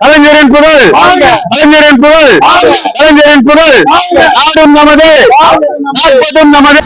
கலைஞரின் புகழ், கலைஞரின் புகழ், கலைஞரின் புகழ். நாடும் நமது, நாற்பதும் நமது.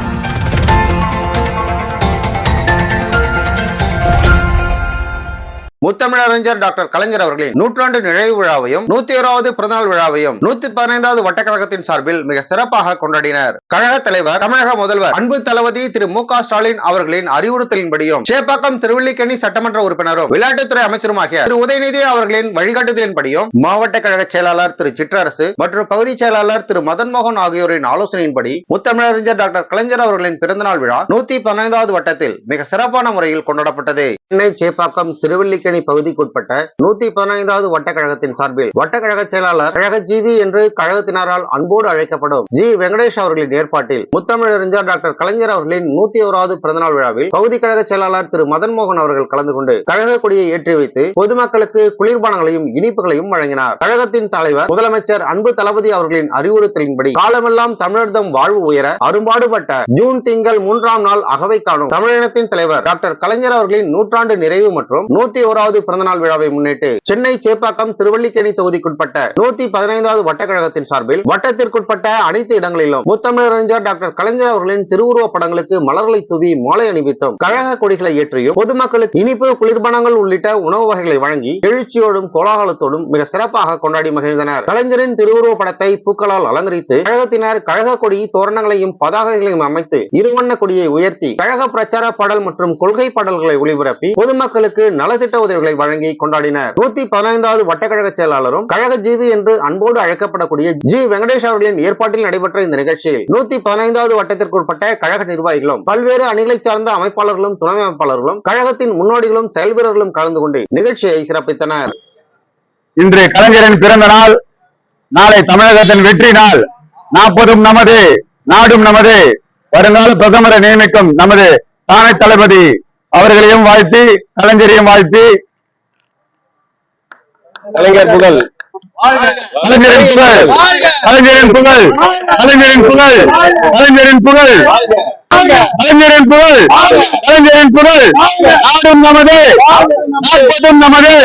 முத்தமிழறிஞர் டாக்டர் கலைஞர் அவர்களின் 100ஆண்டு நிறைவு விழாவையும் 101வது பிறந்தநாள் விழாவையும் 115வது வட்டக்கழகத்தின் சார்பில் மிக சிறப்பாக கொண்டாடினர். கழக தலைவர், தமிழக முதல்வர் அன்பு தளபதி திரு மு.க. ஸ்டாலின் அவர்களின் அறிவுறுத்தலின்படியும் சேப்பாக்கம் திருவல்லிக்கேணி சட்டமன்ற உறுப்பினரும் விளையாட்டுத்துறை அமைச்சருமாகிய திரு உதயநிதி அவர்களின் வழிகாட்டுதலின்படியும் மாவட்ட கழக செயலாளர் திரு சிற்றரசு மற்றும் பகுதி செயலாளர் திரு மதன் மோகன் ஆகியோரின் ஆலோசனையின்படி முத்தமிழறிஞர் டாக்டர் கலைஞர் அவர்களின் பிறந்தநாள் விழா 115வது வட்டத்தில் மிக சிறப்பான முறையில் கொண்டாடப்பட்டது. சென்னை சேப்பாக்கம் திருவல்லிக்கேணி பகுதிக்குட்பட்ட 115வது வட்டக்கழகத்தின் சார்பில் வட்டக்கழக செயலாளர் கழக ஜிவி என்று கழகத்தினரால் அன்போடு அழைக்கப்படும் ஜி வெங்கடேஷ் அவர்களின் ஏற்பாட்டில் முத்தமிழறிஞர் டாக்டர் கலைஞர் அவர்களின் 101வது பிறந்தநாள் விழாவில் பகுதி கழக செயலாளர் திரு மதன் மோகன் அவர்கள் கலந்து கொண்டு கழக கொடியை ஏற்றி வைத்து பொதுமக்களுக்கு குளிர்பானங்களையும் இனிப்புகளையும் வழங்கினார். கழகத்தின் தலைவர் முதலமைச்சர் அன்பு தளபதி அவர்களின் அறிவுறுத்தலின்படி காலமெல்லாம் தமிழர்தம் வாழ்வு உயர அரும்பாடுபட்ட ஜூன் திங்கள் 3ஆம் நாள் அகவை காணும் தமிழினத்தின் தலைவர் டாக்டர் கலைஞர் அவர்களின் 100ஆண்டு நிறைவு மற்றும் 101வது பிறந்தநாள் விழாவை முன்னிட்டு சென்னை சேப்பாக்கம் திருவல்லிக்கேணி தொகுதிக்குட்பட்ட 115வது வட்டக்கழகத்தின் சார்பில் வட்டத்திற்குட்பட்ட அனைத்து இடங்களிலும் முத்தமிழறிஞர் டாக்டர் கலைஞர் அவர்களின் திருவுருவ படங்களுக்கு மலர்களை தூவி மாலை அணிவித்தும் கழக கொடிகளை ஏற்றியும் பொதுமக்களுக்கு இனிப்பு குளிர்பானங்கள் உள்ளிட்ட உணவு வகைகளை வழங்கி எழுச்சியோடும் கோலாகலத்தோடும் மிக சிறப்பாக கொண்டாடி மகிழ்ந்தனர். கலைஞரின் திருவுருவ படத்தை பூக்களால் அலங்கரித்து கழகத்தினர் கழக கொடி தோரணங்களையும் பதாகைகளையும் அமைத்து இருவண்ண கொடியை உயர்த்தி கழக பிரச்சார பாடல் மற்றும் கொள்கை பாடல்களை ஒளிபரப்பி பொதுமக்களுக்கு நலத்திட்ட உதவிகளை வழங்கி கொண்டாடினர். 115வது வட்டக்கழக செயலாளரும் கழக ஜிவி என்று அன்போடு அழைக்கப்படக்கூடிய ஜி வெங்கடேஷ் அவர்களின் ஏற்பாட்டில் நடைபெற்ற இந்த நிகழ்ச்சியில் 115வது வட்டத்திற்குட்பட்ட கழக நிர்வாகிகளும் பல்வேறு அணிகளை சார்ந்த அமைப்பாளர்களும் துணை அமைப்பாளர்களும் கழகத்தின் முன்னோடிகளும் செயல் வீரர்களும் கலந்து கொண்டு நிகழ்ச்சியை சிறப்பித்தனர். இன்று கலைஞரின் பிறந்த நாள், நாளை தமிழகத்தின் வெற்றி நாள். 40ம் நமது, நாடும் நமது. வருங்கால பிரதமரை நியமிக்கும் நமது தானை தளபதி அவர்களையும் வாழ்த்தி, கலைஞரையும் வாழ்த்தி, கலைஞர் புகழ், கலைஞரின் புகழ், கலைஞரின் புகழ், கலைஞரின் புகழ், கலைஞரின் புகழ், கலைஞரின் புகழ், கலைஞரின் புகழ். நாடும் நமது, நாற்பதும் நமது.